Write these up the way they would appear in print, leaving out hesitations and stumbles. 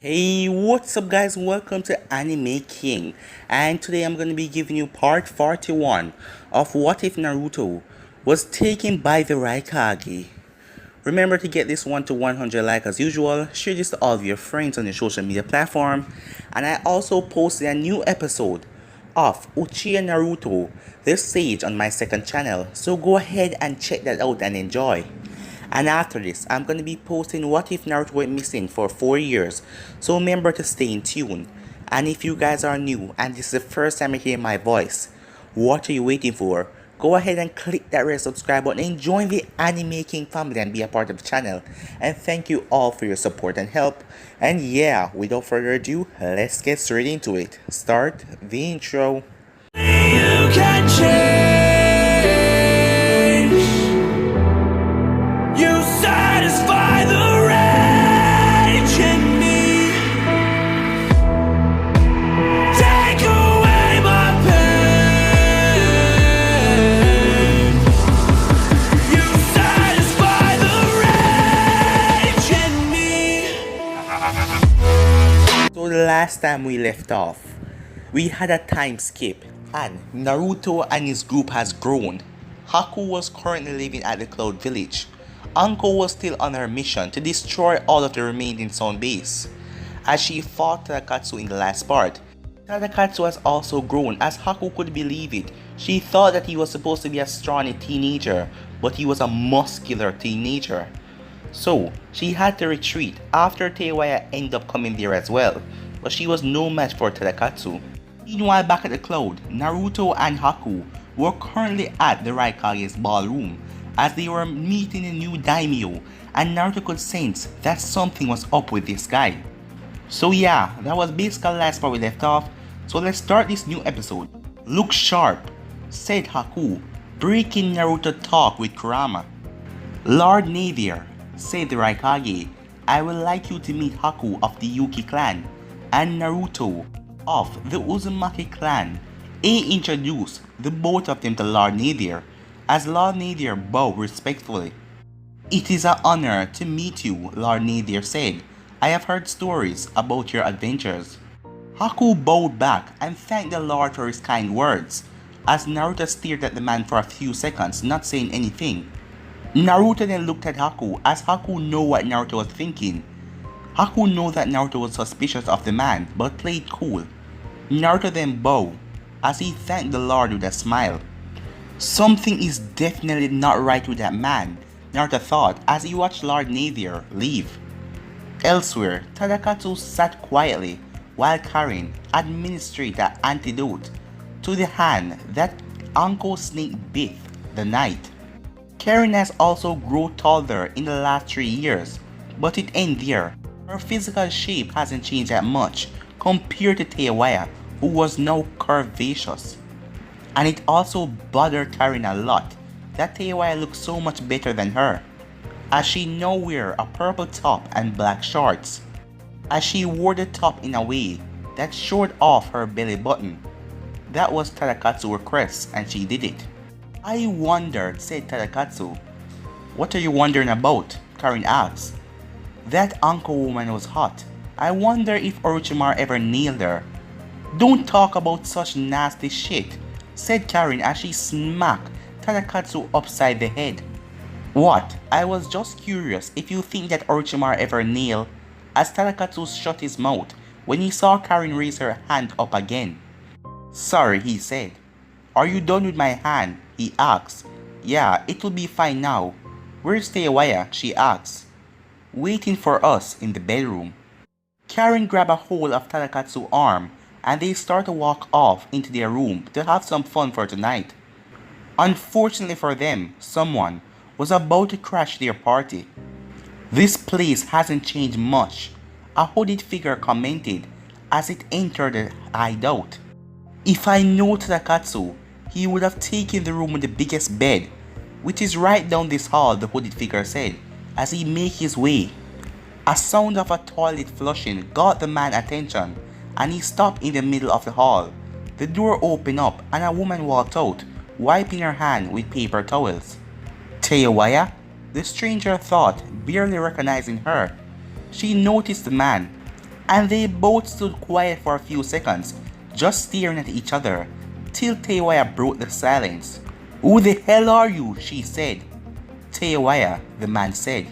Hey, what's up guys? Welcome to Anime King. And today I'm going to be giving you part 41 of What If Naruto was taken by the Raikage. Remember to get this one to 100 likes as usual, share this to all of your friends on your social media platform, and I also posted a new episode of Uchiha Naruto, the Sage on my second channel, so go ahead and check that out and enjoy. And after this, I'm going to be posting What If Naruto went missing for 4 years, so remember to stay in tune. And if you guys are new and this is the first time you hear my voice, what are you waiting for? Go ahead and click that red subscribe button and join the Anime King family and be a part of the channel. And thank you all for your support and help. And yeah, without further ado, let's get straight into it. Start the intro. You can change. You satisfy the rage in me. Take away my pain. You satisfy the rage in me. So the last time we left off, we had a time skip and Naruto and his group has grown. Haku was currently living at the Cloud Village. Anko was still on her mission to destroy all of the remaining Sound Base. As she fought Tadakatsu in the last part, Tadakatsu has also grown as Haku could believe it. She thought that he was supposed to be a strong teenager, but he was a muscular teenager. So, she had to retreat after Teiwaya ended up coming there as well, but she was no match for Tadakatsu. Meanwhile, back at the Cloud, Naruto and Haku were currently at the Raikage's ballroom as they were meeting a new Daimyo, and Naruto could sense that something was up with this guy. So yeah, that was basically the last part we left off, so let's start this new episode. Look sharp, said Haku, breaking Naruto talk with Kurama. Lord Navier, said the Raikage, I would like you to meet Haku of the Yuki clan, and Naruto of the Uzumaki clan. A introduced the both of them to Lord Navier, as Lord Navier bowed respectfully. It is an honor to meet you, Lord Navier said. I have heard stories about your adventures. Haku bowed back and thanked the Lord for his kind words, as Naruto stared at the man for a few seconds, not saying anything. Naruto then looked at Haku, as Haku knew what Naruto was thinking. Haku knew that Naruto was suspicious of the man, but played cool. Naruto then bowed, as he thanked the Lord with a smile. Something is definitely not right with that man, Naruto thought as he watched Lord Navier leave. Elsewhere, Tadakatsu sat quietly while Karin administered the antidote to the hand that Uncle Snake bit the night. Karin has also grown taller in the last 3 years, but it ain't there. Her physical shape hasn't changed that much compared to Teiwaya, who was now curvaceous. And it also bothered Karin a lot that Teiwaya looked so much better than her, as she now wear a purple top and black shorts, as she wore the top in a way that showed off her belly button. That was Tadakatsu's request and she did it. I wondered, said Tadakatsu. What are you wondering about? Karin asked. That uncle woman was hot. I wonder if Orochimaru ever nailed her. Don't talk about such nasty shit, said Karin as she smacked Tadakatsu upside the head. What? I was just curious if you think that Orochimaru ever nailed, as Tadakatsu shut his mouth when he saw Karin raise her hand up again. Sorry, he said. Are you done with my hand? He asked. Yeah, it will be fine now. Where's Teiwaya? She asked. Waiting for us in the bedroom. Karin grabbed a hold of Tadakatsu's arm and they start to walk off into their room to have some fun for tonight. Unfortunately for them, someone was about to crash their party. This place hasn't changed much, a hooded figure commented as it entered the hideout. If I know Tadakatsu, he would have taken the room with the biggest bed, which is right down this hall, the hooded figure said as he made his way. A sound of a toilet flushing got the man's attention, and he stopped in the middle of the hall. The door opened up and a woman walked out, wiping her hand with paper towels. Teiwaya? The stranger thought, barely recognizing her. She noticed the man and they both stood quiet for a few seconds, just staring at each other, till Teiwaya broke the silence. "Who the hell are you?" she said. "Teiwaya," the man said.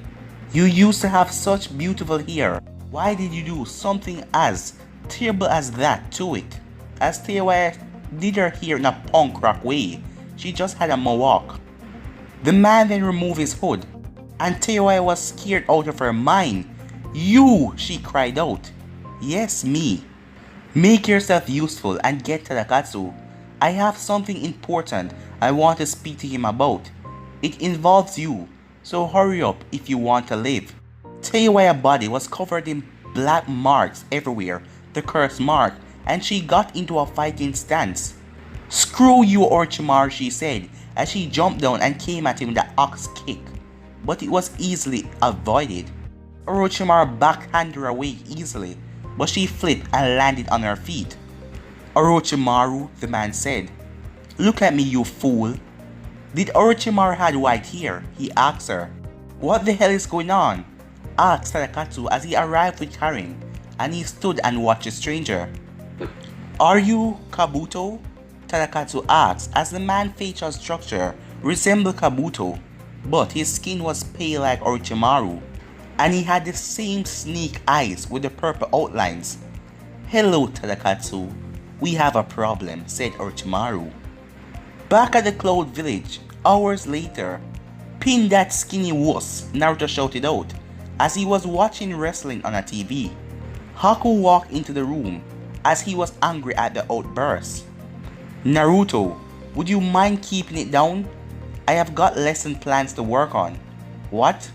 "You used to have such beautiful hair. Why did you do something as terrible as that to it?" As Teiwaya did her hair in a punk rock way, she just had a mohawk. The man then removed his hood, and Teiwaya was scared out of her mind. "You!" she cried out. "Yes, me. Make yourself useful and get Tadakatsu. I have something important I want to speak to him about. It involves you, so hurry up if you want to live." Teiwaya's body was covered in black marks everywhere, the curse mark, and she got into a fighting stance. "Screw you, Orochimaru," she said, as she jumped down and came at him with an axe kick. But it was easily avoided. Orochimaru backhanded her away easily, but she flipped and landed on her feet. "Orochimaru," the man said. "Look at me, you fool." "Did Orochimaru had white hair?" he asked her. "What the hell is going on?" asked Tadakatsu as he arrived with Karin, and he stood and watched the stranger. "Are you Kabuto?" Tadakatsu asked, as the man's facial structure resembled Kabuto, but his skin was pale like Orochimaru, and he had the same snake eyes with the purple outlines. "Hello, Tadakatsu. We have a problem," said Orochimaru. Back at the Cloud Village, hours later, "Pin that skinny wuss," Naruto shouted out as he was watching wrestling on a TV. Haku walked into the room as he was angry at the outburst. "Naruto, would you mind keeping it down? I have got lesson plans to work on." "What?"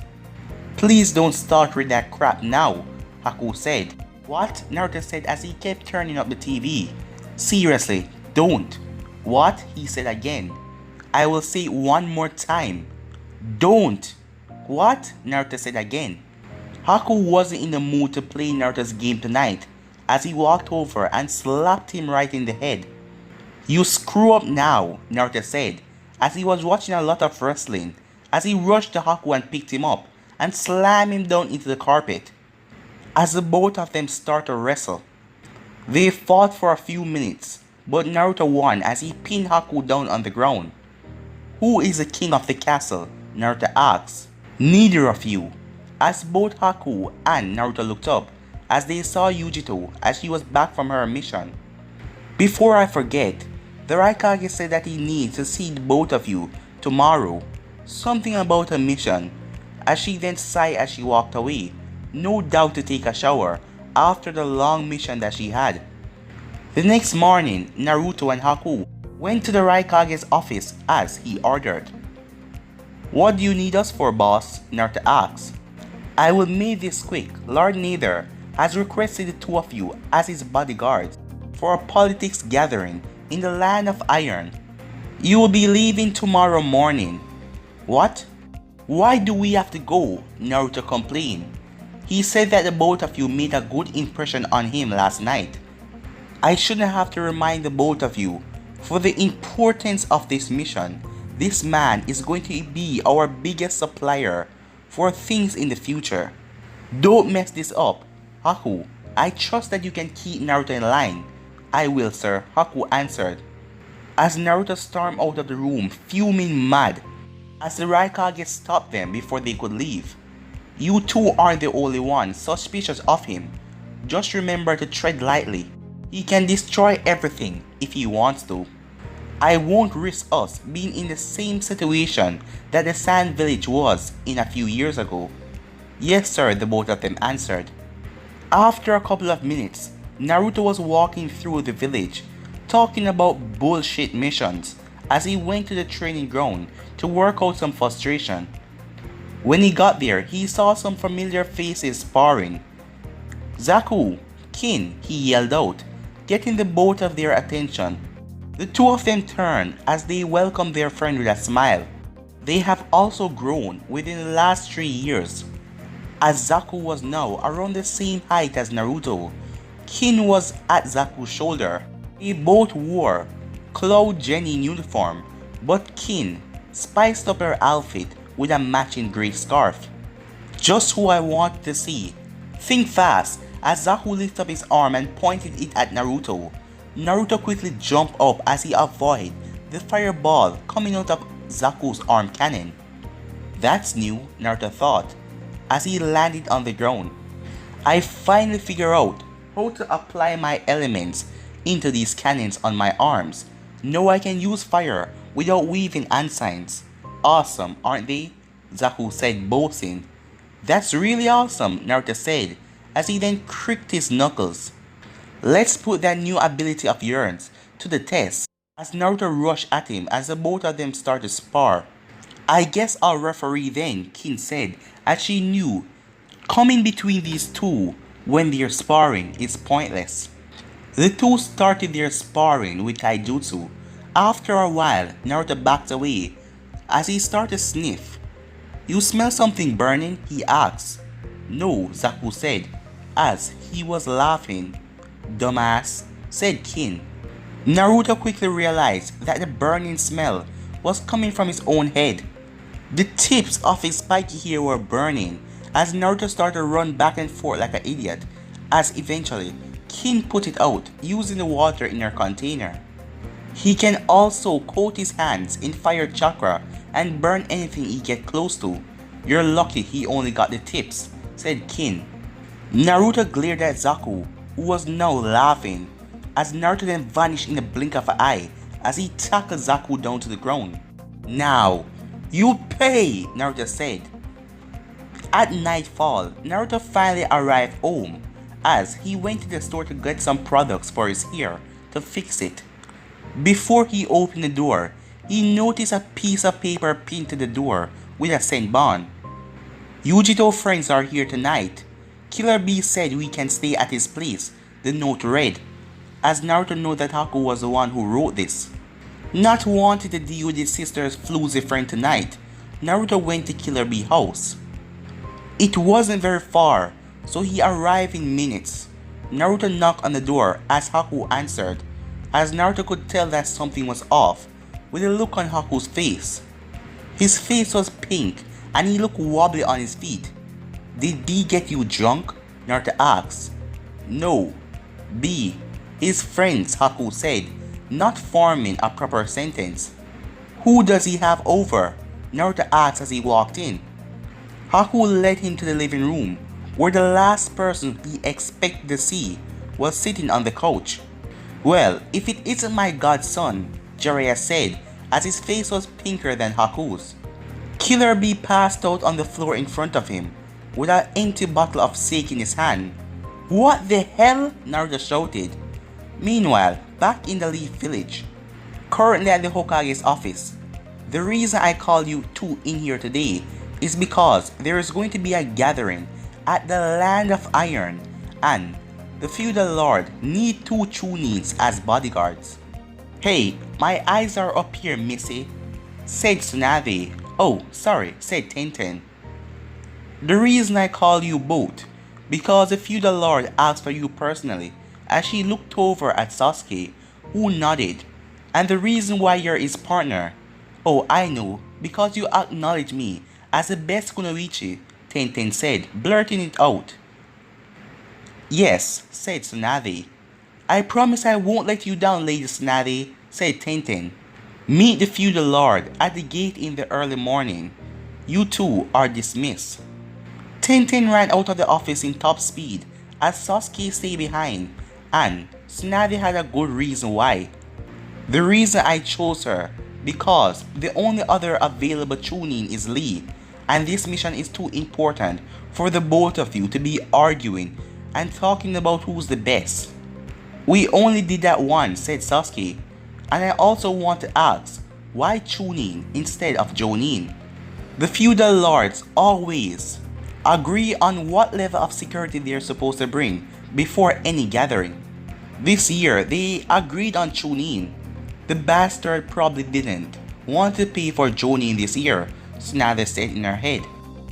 "Please don't start with that crap now," Haku said. "What?" Naruto said as he kept turning up the TV. "Seriously, don't." "What?" he said again. "I will say it one more time. Don't." "What?" Naruto said again. Haku wasn't in the mood to play Naruto's game tonight as he walked over and slapped him right in the head. "You screw up now," Naruto said as he was watching a lot of wrestling, as he rushed to Haku and picked him up and slammed him down into the carpet. As the both of them started to wrestle, they fought for a few minutes, but Naruto won as he pinned Haku down on the ground. "Who is the king of the castle?" Naruto asked. "Neither of you," as both Haku and Naruto looked up as they saw Yujito as she was back from her mission. "Before I forget, the Raikage said that he needs to see both of you tomorrow. Something about a mission," as she then sighed as she walked away, no doubt to take a shower after the long mission that she had. The next morning, Naruto and Haku went to the Raikage's office as he ordered. "What do you need us for, boss?" Naruto asked. "I will make this quick. Lord Nether has requested the two of you as his bodyguards for a politics gathering in the land of Iron. You will be leaving tomorrow morning." "What? Why do we have to go?" Naruto complained. "He said that the both of you made a good impression on him last night. I shouldn't have to remind the both of you for the importance of this mission. This man is going to be our biggest supplier for things in the future. Don't mess this up. Haku, I trust that you can keep Naruto in line." "I will, sir," Haku answered, as Naruto stormed out of the room fuming mad as the Raikage stopped them before they could leave. "You two aren't the only ones suspicious of him. Just remember to tread lightly. He can destroy everything if he wants to. I won't risk us being in the same situation that the Sand Village was in a few years ago." "Yes, sir," the both of them answered. After a couple of minutes, Naruto was walking through the village, talking about bullshit missions as he went to the training ground to work out some frustration. When he got there, he saw some familiar faces sparring. "Zaku, Kin," he yelled out, getting the both of their attention. The two of them turned as they welcomed their friend with a smile. They have also grown within the last 3 years, as Zaku was now around the same height as Naruto. Kin was at Zaku's shoulder. They both wore Cloud Genin uniform, but Kin spiced up her outfit with a matching grey scarf. "Just who I want to see. Think fast, as Zaku lifted up his arm and pointed it at Naruto. Naruto quickly jumped up as he avoided the fireball coming out of Zaku's arm cannon. That's new, Naruto thought, as he landed on the ground. I finally figured out how to apply my elements into these cannons on my arms. Now I can use fire without weaving hand signs. Awesome, aren't they? Zaku said, boasting. That's really awesome, Naruto said, as he then cricked his knuckles. Let's put that new ability of yours to the test, as Naruto rushed at him as the both of them started to spar. I guess I'll referee then, Kin said, as she knew coming between these two when they're sparring is pointless. The two started their sparring with taijutsu. After a while, Naruto backed away as he started to sniff. You smell something burning? He asked. No, Zaku said, as he was laughing. Dumbass, said Kin. Naruto quickly realized that the burning smell was coming from his own head. The tips of his spiky hair were burning as Naruto started to run back and forth like an idiot, as eventually Kin put it out using the water in her container. He can also coat his hands in fire chakra and burn anything he gets close to. You're lucky he only got the tips, said Kin. Naruto glared at Zaku, who was now laughing, as Naruto then vanished in the blink of an eye as he tackled Zaku down to the ground. Now, you pay, Naruto said. At nightfall, Naruto finally arrived home as he went to the store to get some products for his hair to fix it. Before he opened the door, he noticed a piece of paper pinned to the door with a senbon. Yujito friends are here tonight. Killer Bee said we can stay at his place, the note read, as Naruto knew that Haku was the one who wrote this. Not wanting to deal with his sister's floozy friend tonight, Naruto went to Killer Bee's house. It wasn't very far, so he arrived in minutes. Naruto knocked on the door as Haku answered, as Naruto could tell that something was off with a look on Haku's face. His face was pink and he looked wobbly on his feet. Did B get you drunk? Naruto asked. No. B, his friends, Haku said, not forming a proper sentence. Who does he have over? Naruto asked as he walked in. Haku led him to the living room, where the last person he expected to see was sitting on the couch. Well, if it isn't my godson, Jiraiya said, as his face was pinker than Haku's. Killer Bee passed out on the floor in front of him, with an empty bottle of sake in his hand. What the hell? Naruto shouted. Meanwhile, back in the Leaf Village, currently at the Hokage's office. The reason I called you two in here today is because there is going to be a gathering at the Land of Iron, and the feudal lord need two Chunins as bodyguards. Hey, my eyes are up here, Missy, said Tsunade. Oh, sorry, said Tenten. The reason I call you both, because the feudal lord asked for you personally, as she looked over at Sasuke, who nodded. And the reason why you're his partner, oh I know, because you acknowledge me as the best kunoichi, Tenten said, blurting it out. Yes, said Tsunade. I promise I won't let you down, Lady Tsunade, said Tenten. Meet the feudal lord at the gate in the early morning. You two are dismissed. Tenten ran out of the office in top speed as Sasuke stayed behind, and Tsunade had a good reason why. The reason I chose her, because the only other available Chunin is Lee, and this mission is too important for the both of you to be arguing and talking about who's the best. We only did that once, said Sasuke, and I also want to ask, why Chunin instead of Jonin? The feudal lords always agree on what level of security they're supposed to bring before any gathering. This year, they agreed on Chunin. The bastard probably didn't want to pay for Jonin this year, Tsunade said in her head.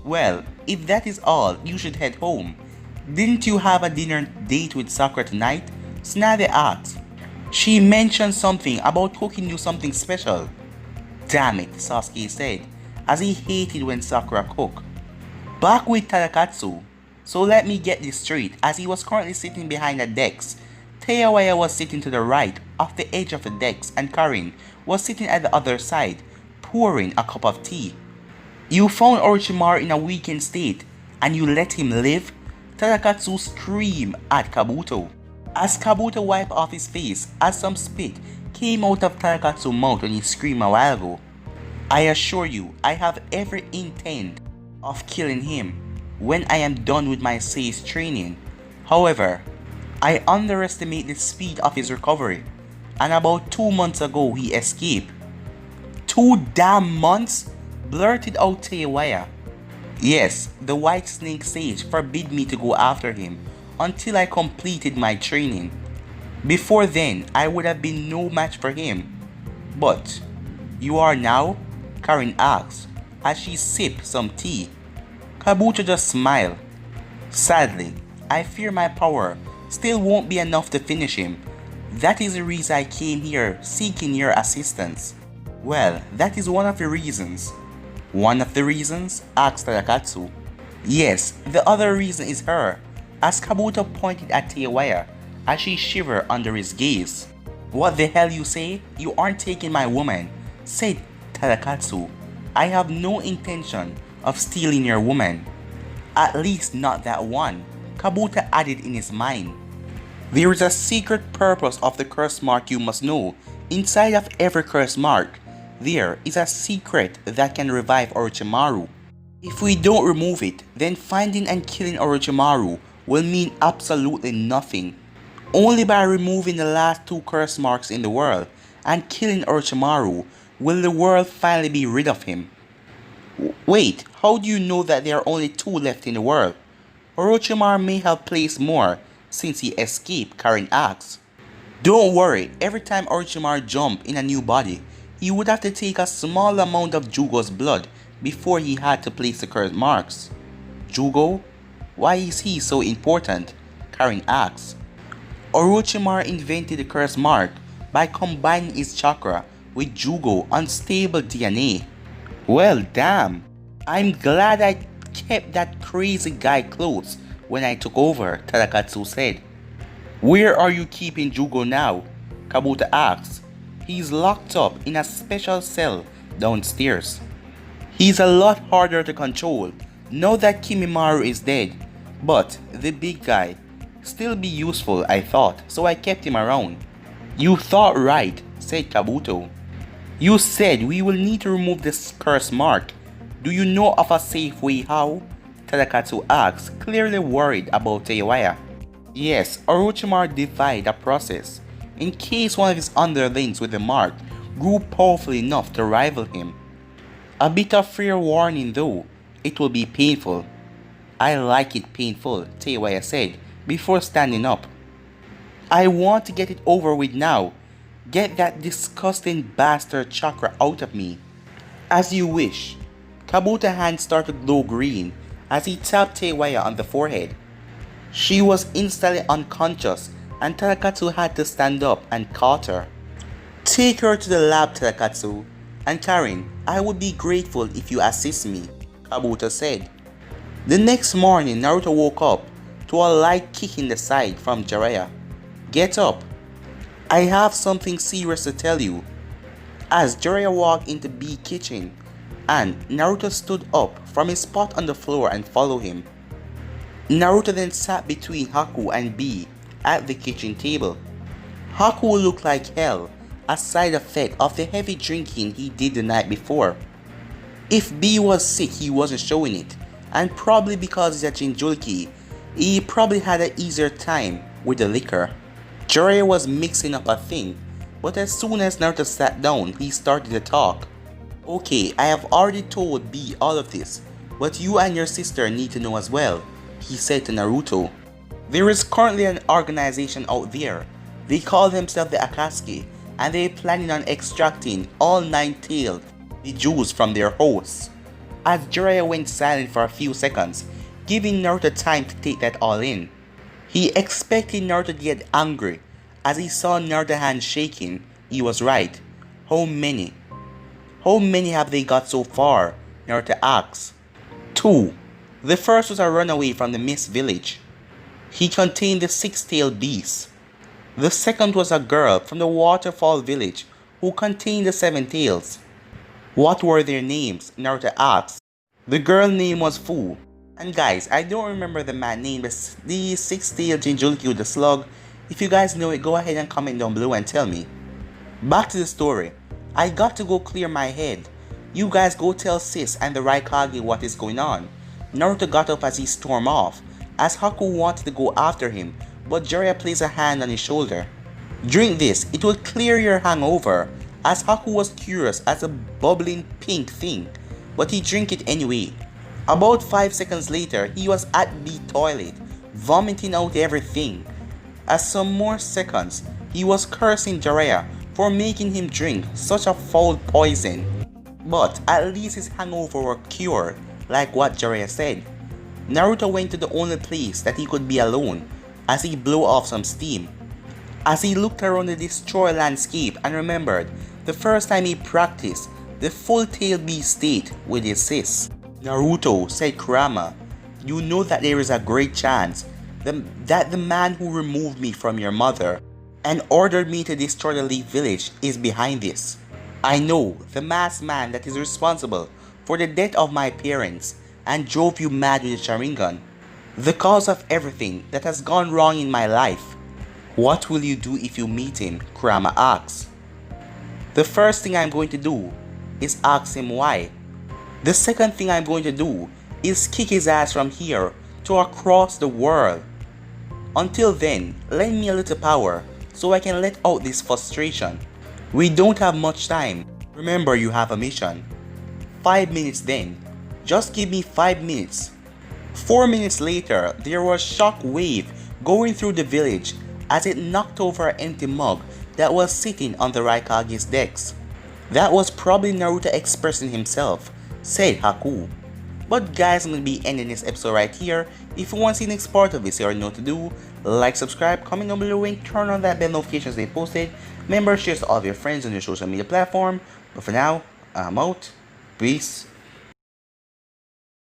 Well, if that is all, you should head home. Didn't you have a dinner date with Sakura tonight? Tsunade asked. She mentioned something about cooking you something special. Damn it, Sasuke said, as he hated when Sakura cooked. Back with Tadakatsu, So let me get this straight, as he was currently sitting behind the decks. Taewaya was sitting to the right of the edge of the decks and Karin was sitting at the other side, pouring a cup of tea. You found Orochimaru in a weakened state and you let him live? Tadakatsu screamed at Kabuto. As Kabuto wiped off his face as some spit came out of Tadakatsu's mouth when he screamed a while ago. I assure you, I have every intent of killing him when I am done with my Sei's training. However, I underestimate the speed of his recovery, and about 2 months ago he escaped. 2 damn months? Blurted out Taewaya. Yes, the White Snake Sage forbid me to go after him until I completed my training. Before then, I would have been no match for him. But, you are now? Karin asked as she sipped some tea. Kabuto just smiled. Sadly, I fear my power still won't be enough to finish him. That is the reason I came here seeking your assistance. Well, that is one of the reasons. One of the reasons? Asked Tadakatsu. Yes, the other reason is her, as Kabuto pointed at Taewaya as she shivered under his gaze. What the hell you say? You aren't taking my woman, said Tadakatsu. I have no intention of stealing your woman. At least not that one, Kabuto added in his mind. There is a secret purpose of the curse mark you must know. Inside of every curse mark, there is a secret that can revive Orochimaru. If we don't remove it, then finding and killing Orochimaru will mean absolutely nothing. Only by removing the last 2 curse marks in the world and killing Orochimaru will the world finally be rid of him. Wait, how do you know that there are only 2 left in the world? Orochimaru may have placed more since he escaped, Karin asked. Don't worry, every time Orochimaru jumped in a new body, he would have to take a small amount of Jugo's blood before he had to place the curse marks. Jugo? Why is he so important? Karin asked. Orochimaru invented the curse mark by combining his chakra with Jugo unstable DNA. Well damn, I'm glad I kept that crazy guy close when I took over, Tadakatsu said. Where are you keeping Jugo now? Kabuto asked. He's locked up in a special cell downstairs. He's a lot harder to control now that Kimimaro is dead, but the big guy still be useful, I thought, so I kept him around. You thought right, said Kabuto. You said we will need to remove this curse mark. Do you know of a safe way how? Tadakatsu asked, clearly worried about Taewaya. Yes, Orochimaru defied the process in case one of his underlings with the mark grew powerful enough to rival him. A bit of fair warning though, it will be painful. I like it painful, Taewaya said before standing up. I want to get it over with now. Get that disgusting bastard chakra out of me. As you wish. Kabuto's hand started to glow green as he tapped Taewaya on the forehead. She was instantly unconscious and Tadakatsu had to stand up and caught her. Take her to the lab, Tadakatsu. And Karin, I would be grateful if you assist me, Kabuto said. The next morning, Naruto woke up to a light kick in the side from Jiraiya. Get up. I have something serious to tell you. As Jiraiya walked into B's kitchen, and Naruto stood up from his spot on the floor and followed him. Naruto then sat between Haku and B at the kitchen table. Haku looked like hell, a side effect of the heavy drinking he did the night before. If B was sick, he wasn't showing it, and probably because he's a Jinchuriki, he probably had an easier time with the liquor. Jiraiya was mixing up a thing, but as soon as Naruto sat down, he started to talk. Okay, I have already told B all of this, but you and your sister need to know as well, he said to Naruto. There is currently an organization out there. They call themselves the Akatsuki, and they're planning on extracting all 9 tailed the Jews from their hosts. As Jiraiya went silent for a few seconds, giving Naruto time to take that all in. He expected Naruto to get angry. As he saw Naruto's hand shaking, he was right. How many? How many have they got so far? Naruto asked. 2. The first was a runaway from the Mist Village. He contained the six-tailed beast. The second was a girl from the Waterfall Village who contained the seven tails. What were their names? Naruto asked. The girl name was Fu. And guys, I don't remember the man name, but the six-tailed Jinchuriki the slug. If you guys know it, go ahead and comment down below and tell me. Back to the story. I got to go clear my head. You guys go tell sis and the Raikage what is going on. Naruto got up as he stormed off, as Haku wanted to go after him, but Jiraiya placed a hand on his shoulder. Drink this, it will clear your hangover, as Haku was curious as a bubbling pink thing, but he drank it anyway. About 5 seconds later, he was at the toilet, vomiting out everything. As some more seconds, he was cursing Jiraiya for making him drink such a foul poison. But at least his hangover were cured, like what Jiraiya said. Naruto went to the only place that he could be alone, as he blew off some steam. As he looked around the destroyed landscape and remembered the first time he practiced the full-tailed beast state with his sis. Naruto, said Kurama, you know that there is a great chance that the man who removed me from your mother and ordered me to destroy the Leaf Village is behind this. I know the masked man that is responsible for the death of my parents and drove you mad with the Sharingan, the cause of everything that has gone wrong in my life. What will you do if you meet him? Kurama asks. The first thing I'm going to do is ask him why. The second thing I'm going to do is kick his ass from here to across the world. Until then, lend me a little power so I can let out this frustration. We don't have much time. Remember, you have a mission. 5 minutes then. Just give me 5 minutes. 4 minutes later, there was a shock wave going through the village as it knocked over an empty mug that was sitting on the Raikage's decks. That was probably Naruto expressing himself, said Haku. But guys, I'm going to be ending this episode right here. If you want to see the next part of this, you already know what to do. Like, subscribe, comment down below, and turn on that bell notifications they posted. Remember, share to all of your friends on your social media platform. But for now, I'm out. Peace.